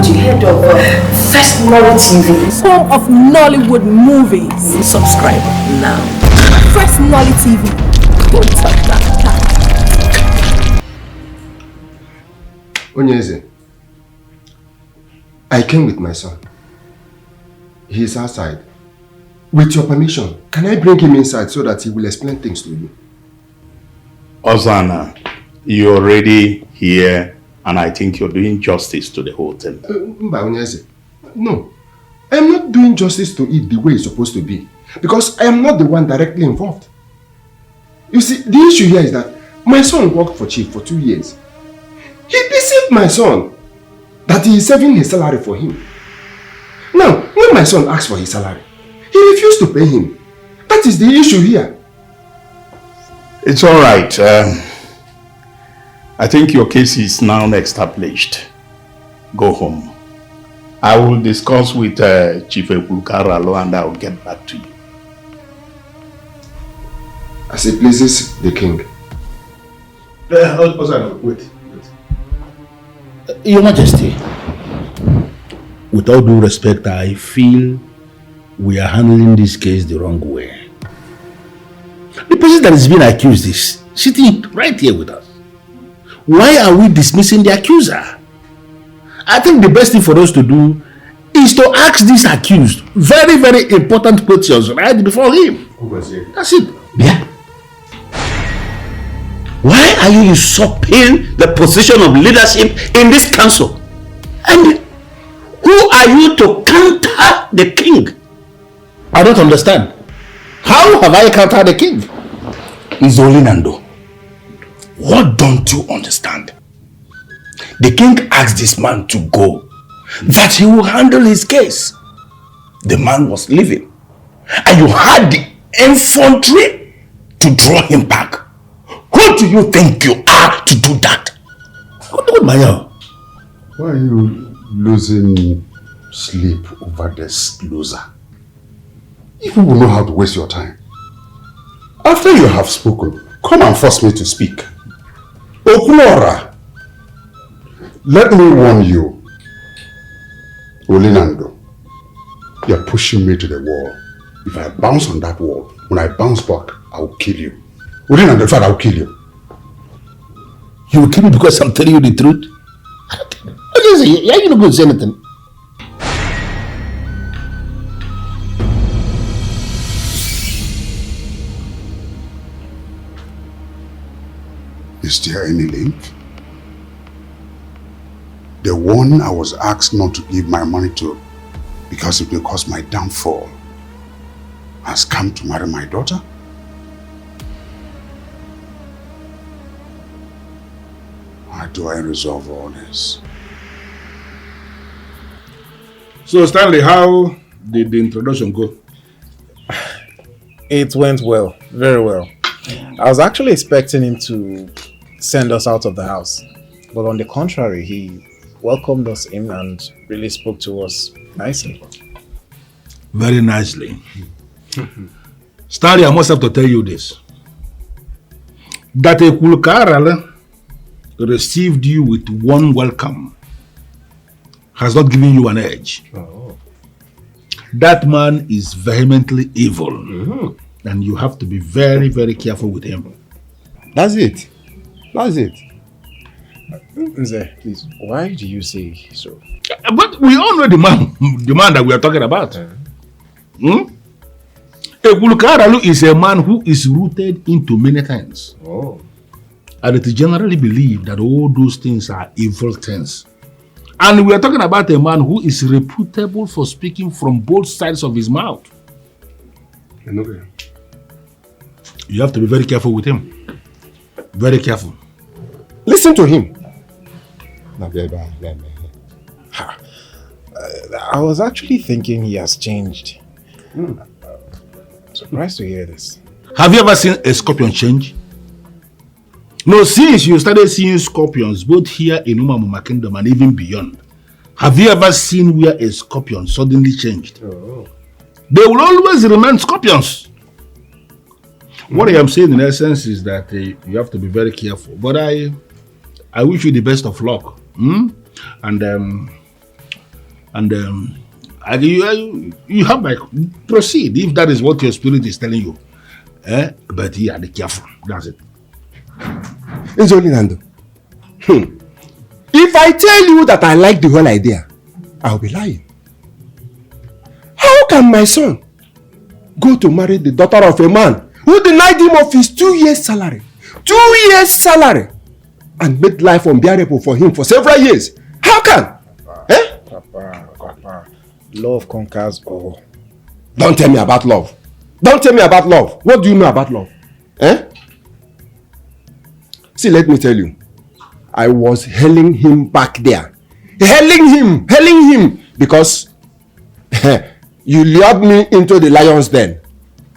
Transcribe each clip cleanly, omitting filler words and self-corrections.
haven't you heard of Firstnollytv? Home of Nollywood movies. Subscribe now. Firstnollytv. Don't touch that. Ezeh, I came with my son. He is outside. With your permission, can I bring him inside so that he will explain things to you? Osana, you're already here and I think you're doing justice to the whole thing. Ezeh, no, I am not doing justice to it the way it's supposed to be because I am not the one directly involved. You see, the issue here is that my son worked for Chief for 2 years. He deceived my son that he is saving his salary for him. Now, when my son asked for his salary, he refused to pay him. That is the issue here. It's all right. I think your case is now established. Go home. I will discuss with Chief Ekulkaralo and I will get back to you. As it pleases the king. Wait. Your Majesty, with all due respect, I feel we are handling this case the wrong way. The person that is being accused is sitting right here with us. Why are we dismissing the accuser? I think the best thing for us to do is to ask this accused very, very important questions right before him. That's it. Yeah. Why are you usurping the position of leadership in this council? And who are you to counter the king? I don't understand. How have I countered the king? Nzoli, what don't you understand? The king asked this man to go, that he will handle his case. The man was leaving, and you had the infantry to draw him back. Who do you think you are to do that? Why are you losing sleep over this loser? You will know how to waste your time. After you have spoken, come and force me to speak. Okulora, let me warn you, Olinando, you're pushing me to the wall. If I bounce on that wall, when I bounce back, I will kill you. Olinando, in fact, I will kill you. You will kill me because I'm telling you the truth? You're not going to say anything. Is there any link? The one I was asked not to give my money to because it will cause my downfall has come to marry my daughter? How do I resolve all this? So Stanley, how did the introduction go? It went well, very well. I was actually expecting him to send us out of the house, but on the contrary, he welcomed us in and really spoke to us nicely. Very nicely. Stanley, I must have to tell you this. That Ekulkaralo received you with one welcome has not given you an edge. Oh. That man is vehemently evil. And you have to be very, very careful with him. That's it. That's it. Ezeh, please, why do you say so? But we all know the man that we are talking about. Ekulkaralo is a man who is rooted into many things. Oh. And it is generally believed that all those things are evil things. And we are talking about a man who is reputable for speaking from both sides of his mouth. Okay. You have to be very careful with him. Very careful. Listen to him. I was actually thinking he has changed. Surprised to hear this. Have you ever seen a scorpion change? No, since you started seeing scorpions both here in Umamuma Kingdom and even beyond, have you ever seen where a scorpion suddenly changed? Oh. They will always remain scorpions. What I am saying in essence is that you have to be very careful. But I wish you the best of luck. And And you have my proceed if that is what your spirit is telling you. But yeah, be careful. That's it. It's only Nando. If I tell you that I like the whole idea, I'll be lying. How can my son go to marry the daughter of a man who denied him of his 2 years' salary? 2 years' salary! And made life unbearable for him for several years. How can? Papa, love conquers all. Don't tell me about love. Don't tell me about love. What do you know about love? See, let me tell you. I was hailing him back there. Hailing him. Because you lured me into the lion's den.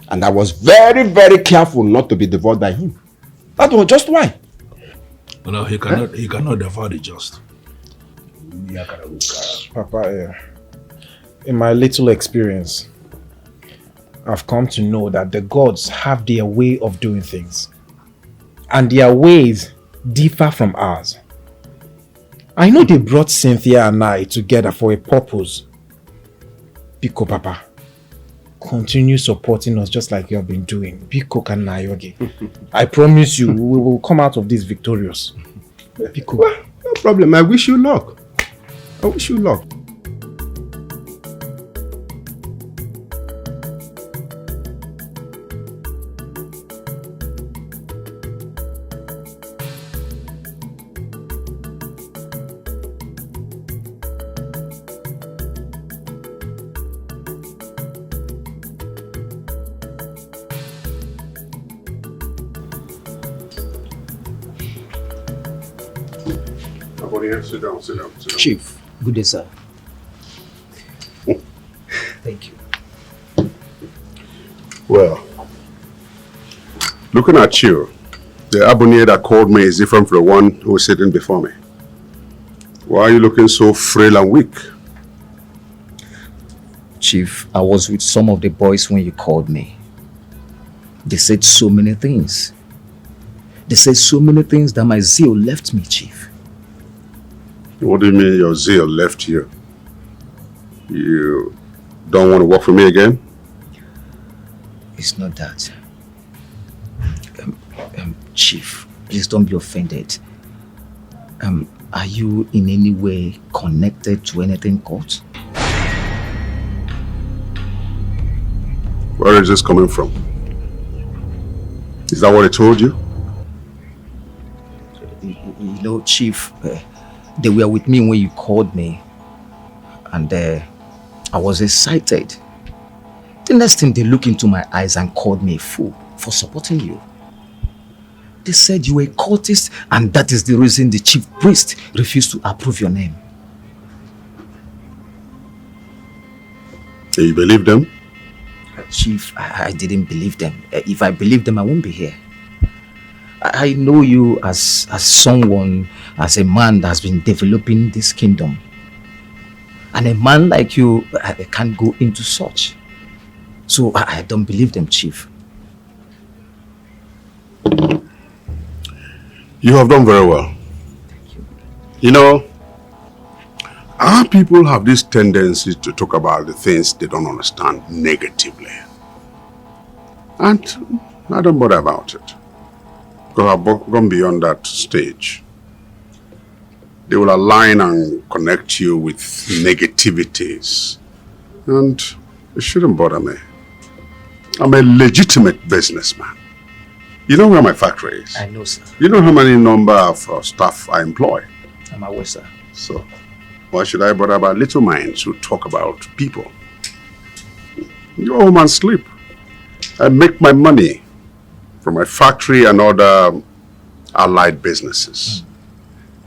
And I was very, very careful not to be devoured by him. That was just why. No, he cannot devour the just. Papa, in my little experience, I've come to know that the gods have their way of doing things. And their ways differ from ours. I know they brought Cynthia and I together for a purpose. Biko Papa, continue supporting us just like you have been doing. Biko Kanayo. I promise you, we will come out of this victorious. Biko. Well, no problem. I wish you luck. Sit down. Chief, good day, sir. Thank you. Well, looking at you, the Abonnier that called me is different from the one who was sitting before me. Why are you looking so frail and weak? Chief, I was with some of the boys when you called me. They said so many things. They said so many things that my zeal left me, Chief. What do you mean your zeal left you? You don't want to work for me again? It's not that. Chief, please don't be offended. Are you in any way connected to anything called? Where is this coming from? Is that what I told you? You know, Chief, they were with me when you called me, and I was excited. The next thing, they looked into my eyes and called me a fool for supporting you. They said you were a cultist, and that is the reason the chief priest refused to approve your name. Do you believe them? Chief, I didn't believe them. If I believed them, I wouldn't be here. I know you as someone, as a man that has been developing this kingdom. And a man like you, I can't go into such. So I don't believe them, Chief. You have done very well. Thank you. You know, our people have this tendency to talk about the things they don't understand negatively. And I don't bother about it. Because I've gone beyond that stage. They will align and connect you with negativities. And it shouldn't bother me. I'm a legitimate businessman. You know where my factory is? I know, sir. You know how many number of staff I employ? I'm aware, sir. So, why should I bother about little minds who talk about people? You go home and sleep. I make my money from my factory and other allied businesses.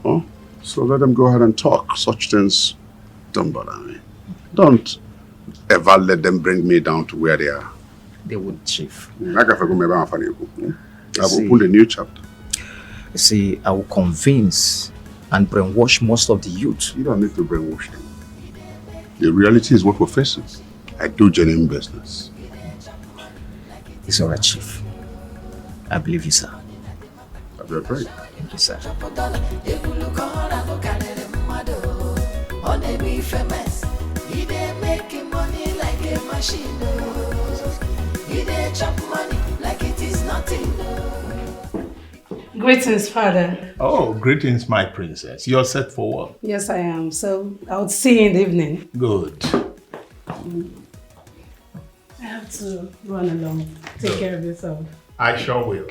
Oh, so let them go ahead and talk. Such things don't bother me. Don't ever let them bring me down to where they are. They would, Chief. I've opened a new chapter. You see, I will convince and brainwash most of the youth. You don't need to brainwash them. The reality is what we're facing. I do genuine business. It's alright, Chief. I believe you, sir. I'll be afraid. Thank you, sir. making money like a machine. You dey chop money like it is nothing. Greetings, Father. Oh, greetings, my princess. You're set for work? Yes, I am. So I'll see you in the evening. Good. I have to run along. Take care of yourself. I sure will.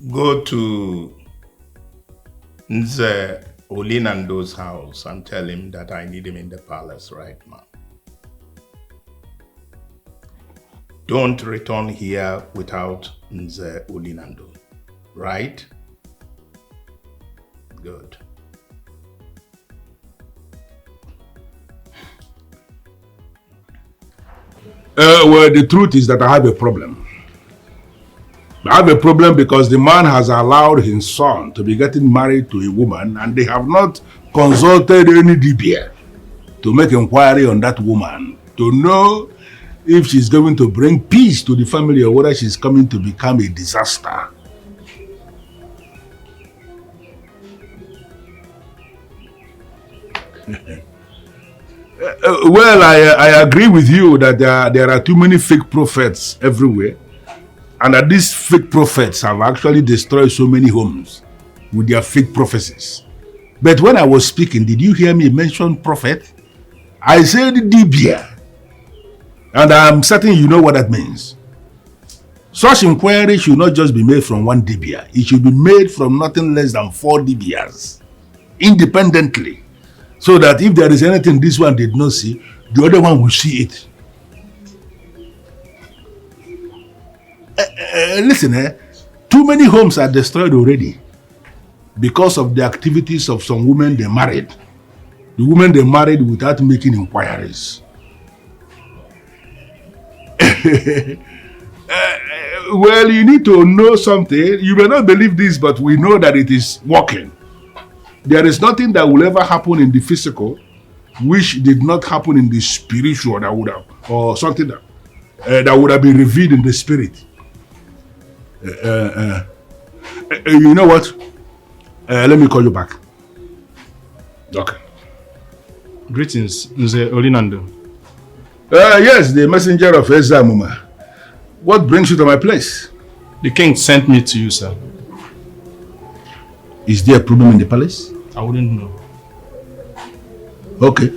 Go to Ezeh Olinando's house and tell him that I need him in the palace right now. Don't return here without Ezeh Olinando, right? Good. Well, the truth is that I have a problem. I have a problem because the man has allowed his son to be getting married to a woman and they have not consulted any DBA to make inquiry on that woman to know if she's going to bring peace to the family or whether she's coming to become a disaster. Well, I agree with you that there are too many fake prophets everywhere. And that these fake prophets have actually destroyed so many homes with their fake prophecies. But when I was speaking, did you hear me mention prophet? I said Dibia. And I'm certain you know what that means. Such inquiry should not just be made from one Dibia. It should be made from nothing less than 4 Dibias, independently. So that if there is anything this one did not see, the other one will see it. Listen, too many homes are destroyed already because of the activities of some women they married. The women they married without making inquiries. Well, you need to know something. You may not believe this, but we know that it is working. There is nothing that will ever happen in the physical which did not happen in the spiritual that would have, or something that would have been revealed in the spirit. You know what? Let me call you back. Okay. Greetings, Ezeh Olinando. Yes, the messenger of Ezeh Muma. What brings you to my place? The king sent me to you, sir. Is there a problem in the palace? I wouldn't know. Okay.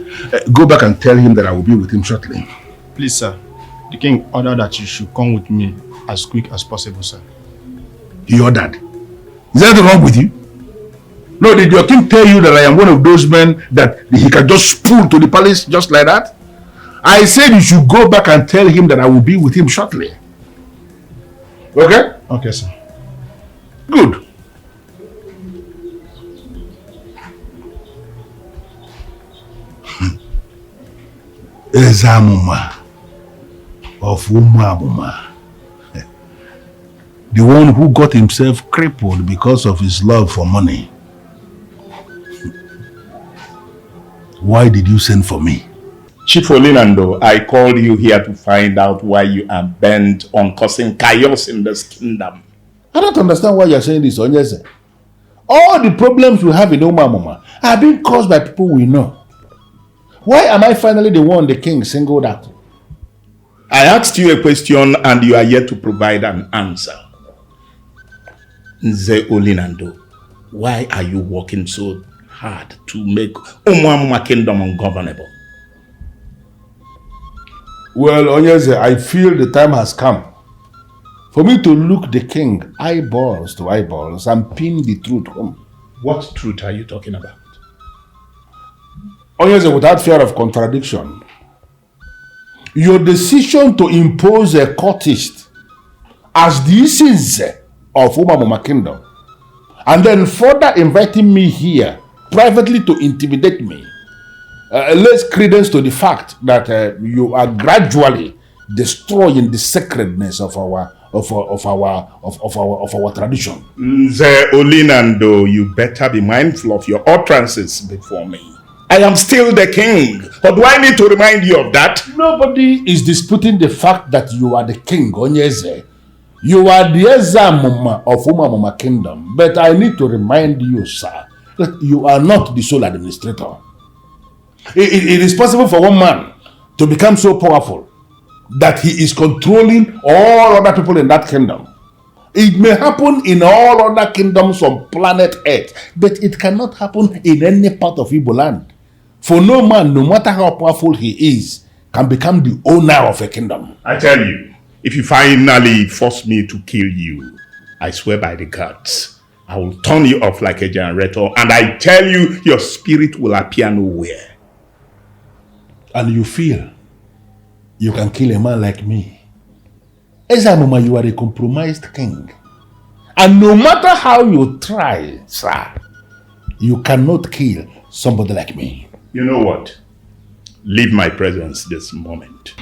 Go back and tell him that I will be with him shortly. Please, sir. The king ordered that you should come with me as quick as possible, sir. He ordered. Is there anything wrong with you? No, did your king tell you that I am one of those men that he can just pull to the palace just like that? I said you should go back and tell him that I will be with him shortly. Okay? Okay, sir. Good. Ezamuma of Umamuma. The one who got himself crippled because of his love for money. Why did you send for me? Chief Olinando, I called you here to find out why you are bent on causing chaos in this kingdom. I don't understand why you're saying this, Onyeze. All the problems we have in Umamuma are being caused by people we know. Why am I finally the one the king singled out? I asked you a question and you are yet to provide an answer. Ezeh Olinando, why are you working so hard to make Umamuma kingdom ungovernable? Well, Onyeze, I feel the time has come for me to look the king eyeballs to eyeballs and pin the truth home. What truth are you talking about? Onyeze, without fear of contradiction, your decision to impose a courtist as the Ezeh of Umamuma Kingdom and then further inviting me here privately to intimidate me lays credence to the fact that you are gradually destroying the sacredness of our our tradition. Ezeh Olinando, you better be mindful of your utterances before me. I am still the king. But do I need to remind you of that? Nobody is disputing the fact that you are the king, Onyeze. You are the Ezeh Muma of Umamuma Kingdom. But I need to remind you, sir, that you are not the sole administrator. It is possible for one man to become so powerful that he is controlling all other people in that kingdom. It may happen in all other kingdoms on planet Earth, but it cannot happen in any part of Igbo land. For no man, no matter how powerful he is, can become the owner of a kingdom. I tell you, if you finally force me to kill you, I swear by the gods, I will turn you off like a generator, and I tell you, your spirit will appear nowhere. And you feel you can kill a man like me? Ezeh Muma, you are a compromised king. And no matter how you try, sir, you cannot kill somebody like me. You know what? Leave my presence this moment.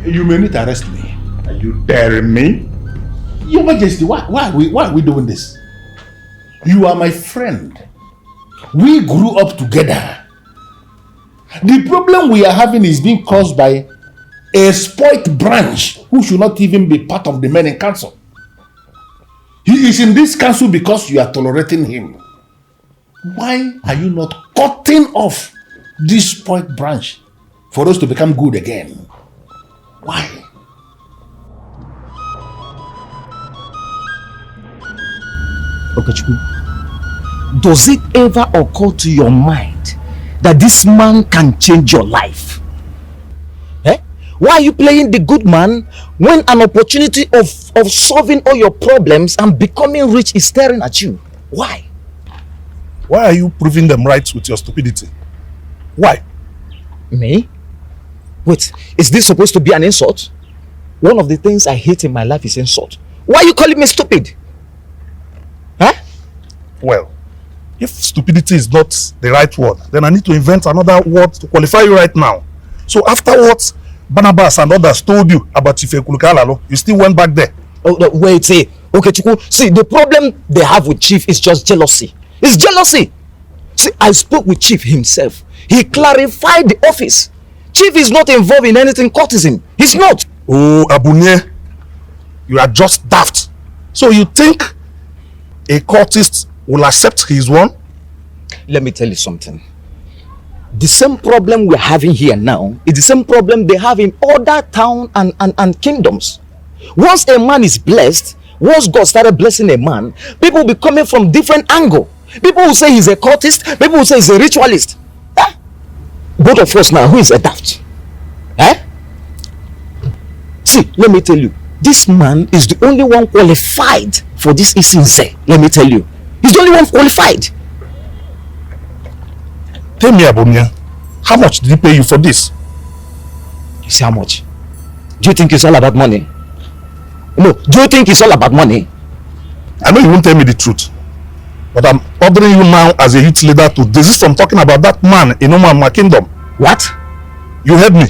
You may need to arrest me. Are you daring me? Your Majesty, why are we doing this? You are my friend. We grew up together. The problem we are having is being caused by a spoilt branch who should not even be part of the men in council. He is in this council because you are tolerating him. Why are you not cutting off this spoilt branch for us to become good again? Why? Okechukwu, does it ever occur to your mind that this man can change your life? Why are you playing the good man when an opportunity of solving all your problems and becoming rich is staring at you? Why? Why are you proving them right with your stupidity? Why? Me? Wait, is this supposed to be an insult? One of the things I hate in my life is insult. Why are you calling me stupid? Huh? Well, if stupidity is not the right word, then I need to invent another word to qualify you right now. So after what Barnabas and others told you about Chief Ekulukalalo, you still went back there. Oh, no, wait, see, okay, Chukwu, see, the problem they have with Chief is just jealousy. It's jealousy. See, I spoke with Chief himself. He clarified the office. Chief is not involved in anything courtesan. He's not. Oh, Abunye, you are just daft. So you think a courtist will accept his one? Let me tell you something. The same problem we're having here now is the same problem they have in other towns and kingdoms. Once a man is blessed, once God started blessing a man, people will be coming from different angles. People will say he's a cultist, people will say he's a ritualist. Both of us now, who is a daft? See, let me tell you, this man is the only one qualified for this Ezeh. Let me tell you, he's the only one qualified. Tell me, Abumia, how much did he pay you for this? You see how much? Do you think it's all about money? No, do you think it's all about money? I know you won't tell me the truth, but I'm ordering you now as a youth leader to desist from talking about that man in my kingdom. What? You heard me.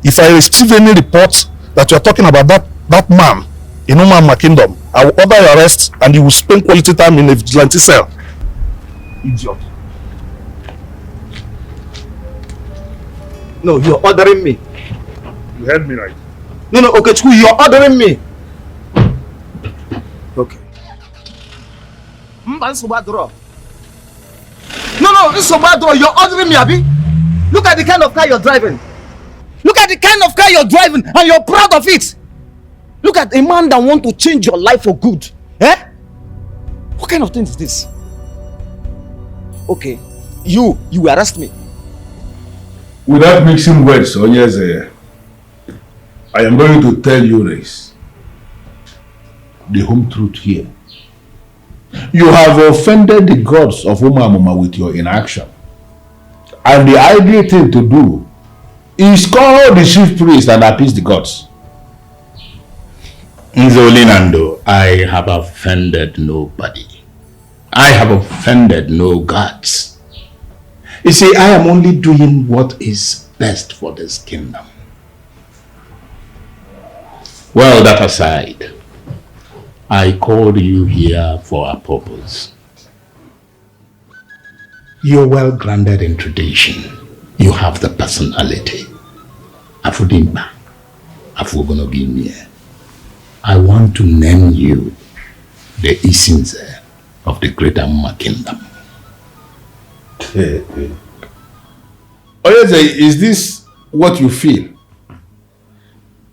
If I receive any reports that you are talking about that man in my kingdom, I will order your arrest and you will spend quality time in a vigilante cell. Idiot. No, you're ordering me. You heard me right. No, okay, you're ordering me. Okay. No, this is bad. You're ordering me, Abi. Look at the kind of car you're driving. Look at the kind of car you're driving, and you're proud of it. Look at a man that wants to change your life for good. What kind of thing is this? Okay, you arrest me. Without mixing words, Onyeze, I am going to tell you this. The home truth here. You have offended the gods of Umamuma with your inaction. And the ideal thing to do is call the chief priest and appease the gods. Nzolinando, I have offended nobody. I have offended no gods. You see, I am only doing what is best for this kingdom. Well, that aside, I called you here for a purpose. You're well grounded in tradition. You have the personality. Afudimba, Afugonogimie. I want to name you the Isinze of the Greater Amma Kingdom. Ezeh, is this what you feel?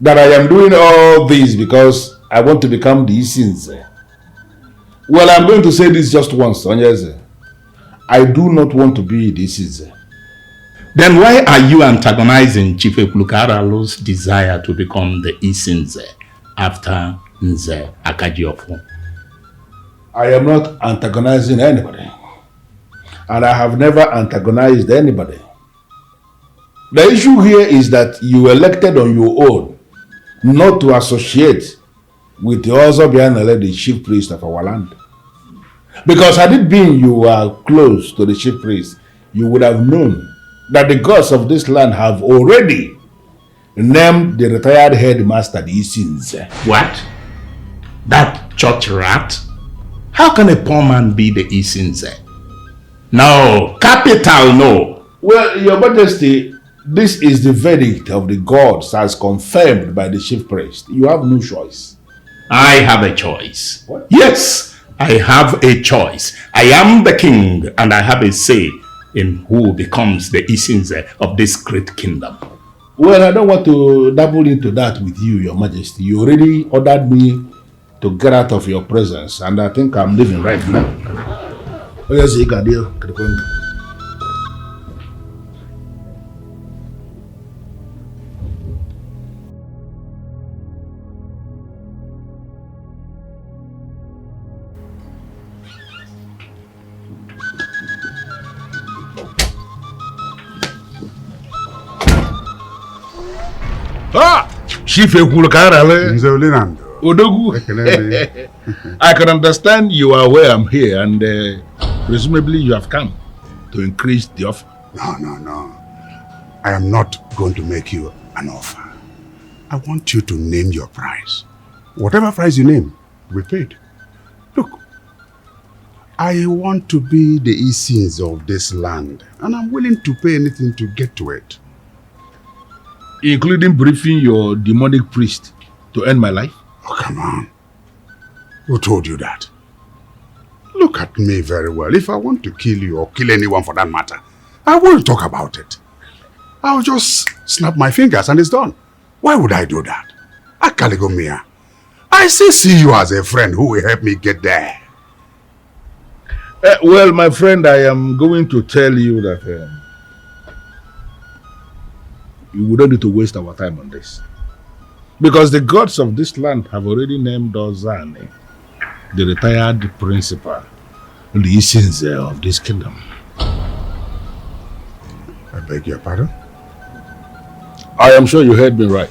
That I am doing all this because I want to become the Isinze? Well, I'm going to say this just once, Ezeh. I do not want to be the Isinze. Then why are you antagonizing Chief Ekulukaralo's desire to become the Isinze after Nze Akajiofo? I am not antagonizing anybody. And I have never antagonized anybody. The issue here is that you elected on your own not to associate with the Ozobianale, the chief priest of our land. Because had it been you were close to the chief priest, you would have known that the gods of this land have already named the retired headmaster the Isinze. What? That church rat? How can a poor man be the Isinze? No, capital no. Well, Your Majesty, this is the verdict of the gods as confirmed by the chief priest. You have no choice. I have a choice. What? Yes, I have a choice. I am the king and I have a say in who becomes the Isinze of this great kingdom. Well, I don't want to dabble into that with you, Your Majesty. You already ordered me to get out of your presence, and I think I'm leaving right now. Oh, yes, you can deal. Ah! Chief Ekulukarale. Odogu. I can understand you are where I'm here, and presumably you have come to increase the offer. No. I am not going to make you an offer. I want you to name your price. Whatever price you name, we paid. Look, I want to be the Isinze of this land, and I'm willing to pay anything to get to it. Including briefing your demonic priest to end my life? Oh, come on. Who told you that? Look at me very well. If I want to kill you or kill anyone for that matter, I won't talk about it. I'll just snap my fingers and it's done. Why would I do that? Akaligomia, I still see you as a friend who will help me get there. Well, my friend, I am going to tell you that you wouldn't need to waste our time on this. Because the gods of this land have already named Ozane, the retired principal, the Isinze of this kingdom. I beg your pardon? I am sure you heard me right.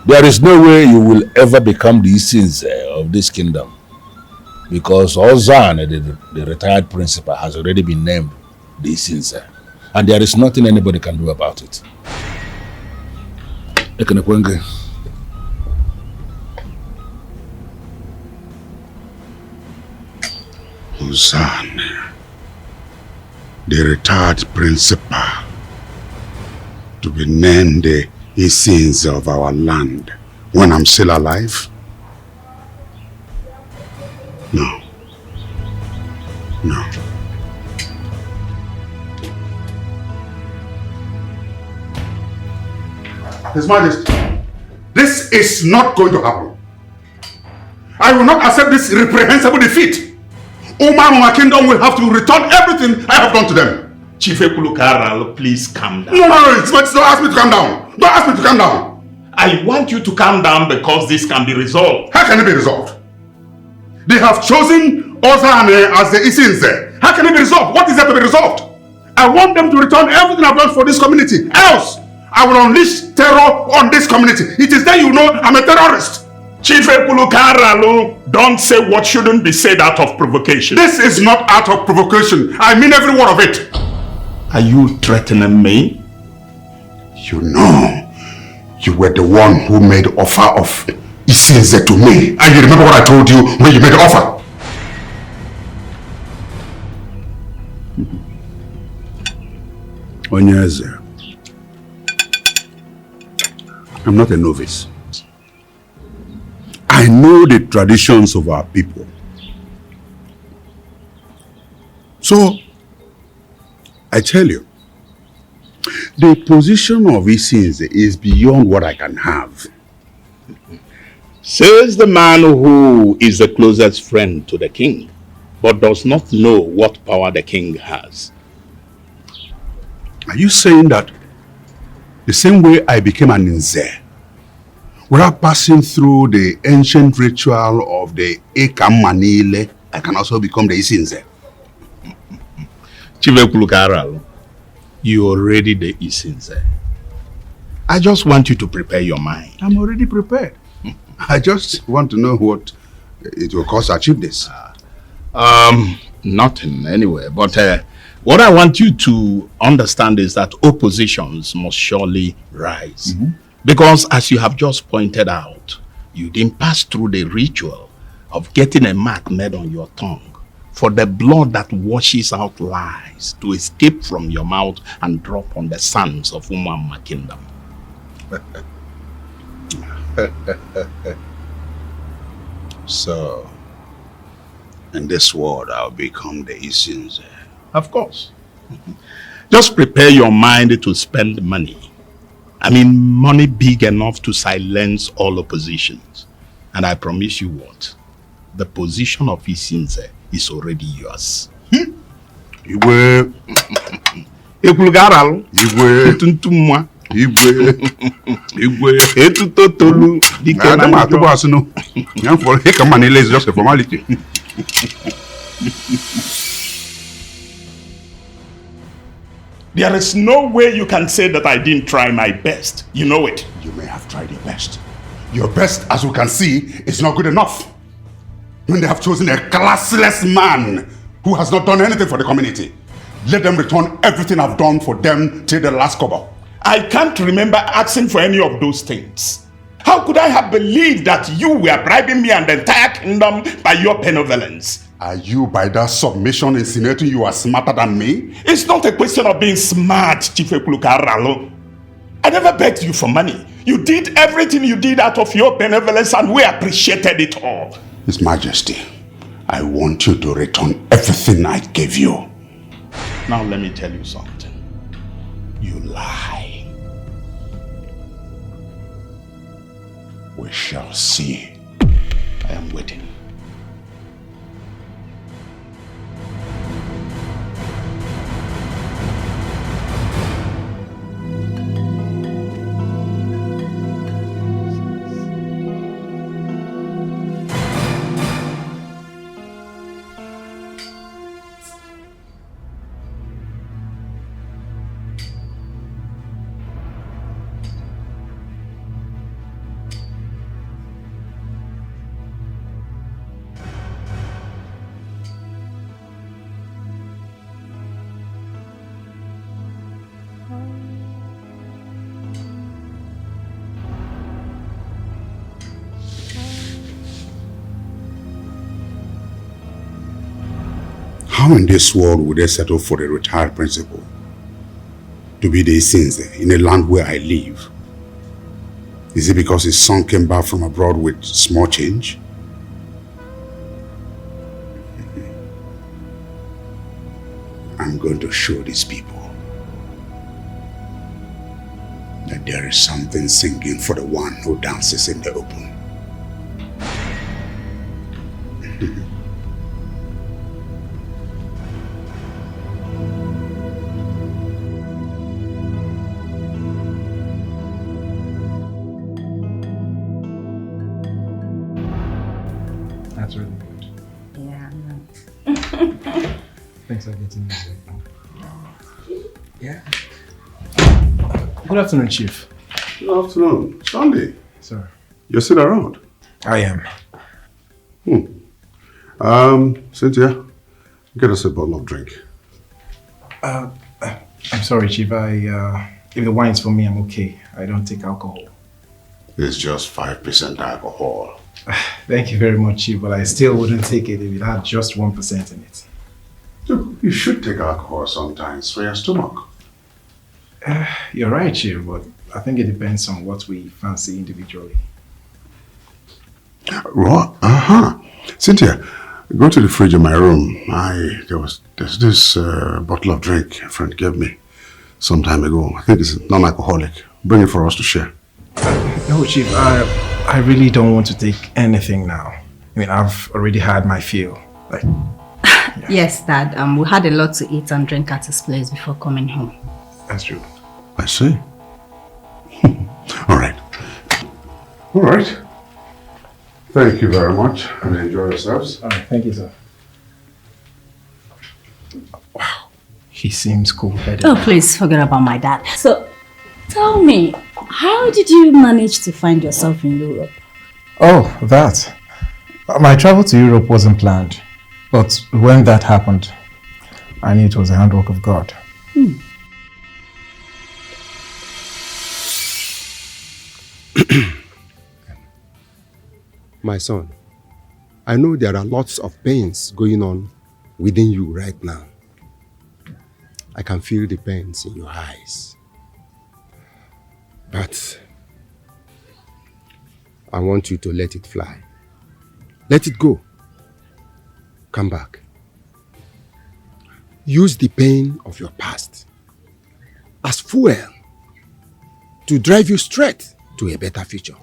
There is no way you will ever become the Isinze of this kingdom. Because Ozane, the retired principal, has already been named the Isinze. And there is nothing anybody can do about it. Ozane, the retired principal, to be named the Isinze of our land when I'm still alive? No. His Majesty, this is not going to happen. I will not accept this reprehensible defeat. My kingdom will have to return everything I have done to them. Chief Ekulukaral, please calm down. No, His Majesty, don't ask me to calm down. Don't ask me to calm down. I want you to calm down because this can be resolved. How can it be resolved? They have chosen Ozane as the Isinze. How can it be resolved? What is there to be resolved? I want them to return everything I've done for this community. Else, I will unleash terror on this community. It is then you know I'm a terrorist. Chief Ekulukaralo, don't say what shouldn't be said out of provocation. This is not out of provocation. I mean every word of it. Are you threatening me? You know, You were the one who made offer of Ezeh to me. And you remember what I told you when you made the offer? Ezeh, I'm not a novice. I know the traditions of our people. So, I tell you, the position of Ezeh is beyond what I can have. Says the man who is the closest friend to the king, but does not know what power the king has. Are you saying that the same way I became an Ezeh, without passing through the ancient ritual of the Ekamanile, I can also become the Ezeh? You're already the Ezeh. I just want you to prepare your mind. I'm already prepared. I just want to know what it will cost to achieve this. Nothing anyway, but what I want you to understand is that oppositions must surely rise. Because as you have just pointed out, you didn't pass through the ritual of getting a mark made on your tongue for the blood that washes out lies to escape from your mouth and drop on the sands of Umama Kingdom. So, in this world, I'll become the Ezeh. Of course. Just prepare your mind to spend money. I mean, money big enough to silence all oppositions. And I promise you what? The position of Ezeh is already yours. Igwe. Ekulgaral. Igwe. Tuntumwa. Igwe. Igwe. Etutotolu. Adam Atubasino. Young for Hekamanile is just a formality. There is no way you can say that I didn't try my best. You know it. You may have tried your best. Your best, as we can see, is not good enough. When they have chosen a classless man who has not done anything for the community, let them return everything I've done for them till the last kobo. I can't remember asking for any of those things. How could I have believed that you were bribing me and the entire kingdom by your benevolence? Are you by that submission insinuating you are smarter than me? It's not a question of being smart, Chief Ekulukaralo. I never begged you for money. You did everything you did out of your benevolence and we appreciated it all. His Majesty, I want you to return everything I gave you. Now let me tell you something. You lie. We shall see. I am waiting. How in this world would they settle for the retired principal to be the Ezeh in a land where I live? Is it because his son came back from abroad with small change? I'm going to show these people that there is something singing for the one who dances in the open. That's really good. Yeah, I know. Thanks for getting this. Yeah. Good afternoon, Chief. Good afternoon. Sunday. Sir. You're still around? I am. Cynthia, get us a bottle of drink. I'm sorry, Chief. If the wine's for me, I'm okay. I don't take alcohol. It's just 5% alcohol. Thank you very much, Chief, but I still wouldn't take it if it had just 1% in it. You should take alcohol sometimes for your stomach. You're right, Chief, but I think it depends on what we fancy individually. What? Cynthia, go to the fridge in my room. There's this bottle of drink a friend gave me some time ago. I think it's non-alcoholic. Bring it for us to share. No, Chief, I really don't want to take anything now. I mean, I've already had my fill. Yes, Dad. We had a lot to eat and drink at his place before coming home. That's true. I see. All right. Thank you very much and enjoy yourselves. All right, thank you, sir. Wow, he seems cool-headed. Oh, please forget about my dad. So, tell me, how did you manage to find yourself in Europe? Oh, that. My travel to Europe wasn't planned. But when that happened, I knew it was the handwork of God. My son, I know there are lots of pains going on within you right now. I can feel the pains in your eyes. But I want you to let it fly. Let it go. Come back. Use the pain of your past as fuel to drive you straight to a better future.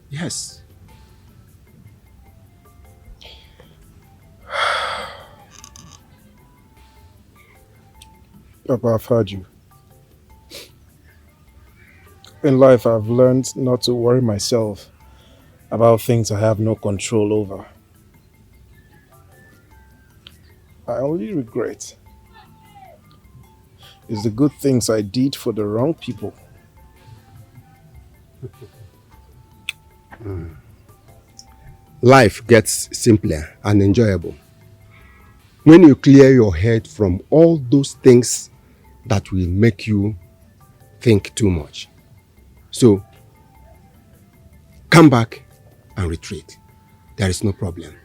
Yes. Papa, I've heard you. In life, I've learned not to worry myself about things I have no control over. I only regret is the good things I did for the wrong people. Life gets simpler and enjoyable when you clear your head from all those things that will make you think too much. So, come back and retreat. There is no problem.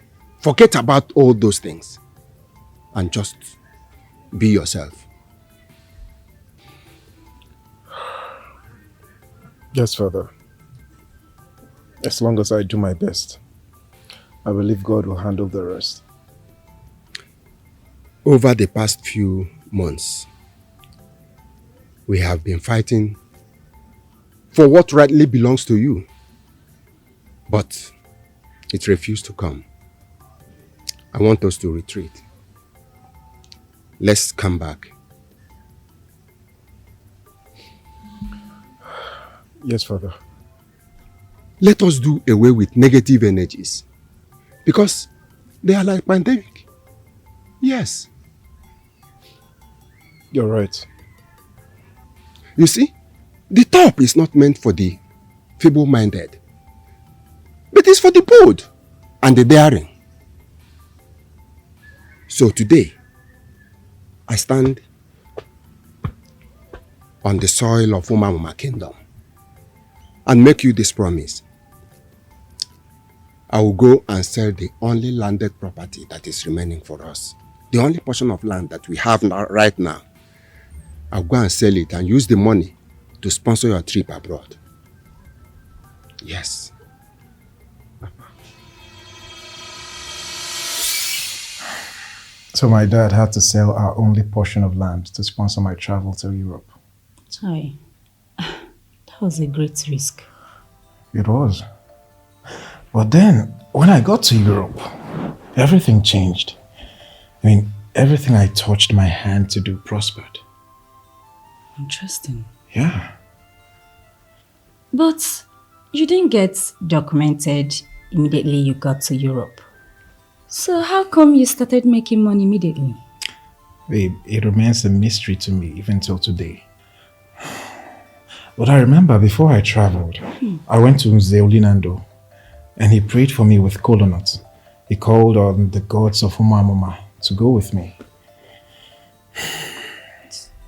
Forget about all those things and just be yourself. Yes, Father. As long as I do my best, I believe God will handle the rest. Over the past few months, we have been fighting for what rightly belongs to you. But it refused to come. I want us to retreat. Let's come back. Yes, Father. Let us do away with negative energies because they are like pandemic. Yes. You're right. You see, the top is not meant for the feeble-minded, but it's for the bold and the daring. So today, I stand on the soil of Umamuma Kingdom and make you this promise. I will go and sell the only landed property that is remaining for us. The only portion of land that we have right now. I'll go and sell it and use the money to sponsor your trip abroad. Yes. So my dad had to sell our only portion of land to sponsor my travel to Europe. Sorry. That was a great risk. It was. But then, when I got to Europe, everything changed. I mean, everything I touched my hand to do prospered. Interesting. Yeah. But you didn't get documented immediately you got to Europe. So how come you started making money immediately? Babe, it remains a mystery to me even till today. But I remember before I traveled, I went to Zeolinando and he prayed for me with kola nuts. He called on the gods of Umamuma to go with me.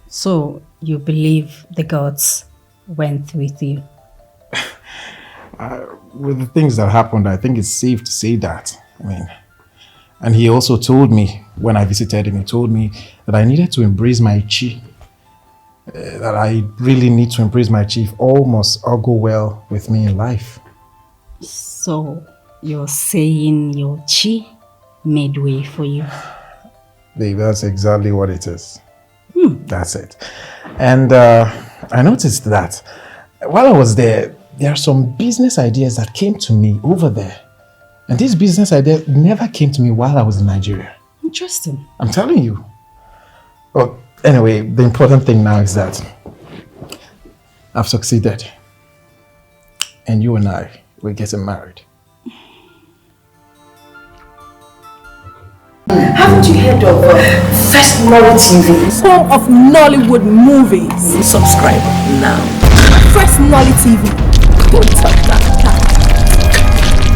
So you believe the gods went with you? With the things that happened, I think it's safe to say that. I mean, and he also told me, when I visited him, he told me that I needed to embrace my chi. That I really need to embrace my chi. All must all go well with me in life. So, you're saying your chi made way for you? Babe, that's exactly what it is. That's it. And I noticed that while I was there are some business ideas that came to me over there. And this business idea never came to me while I was in Nigeria. Interesting. I'm telling you. But anyway, the important thing now is that I've succeeded. And you and I, we're getting married. Haven't you heard of Firstnollytv? Home of Nollywood movies. Subscribe now. Firstnollytv. Don't touch that.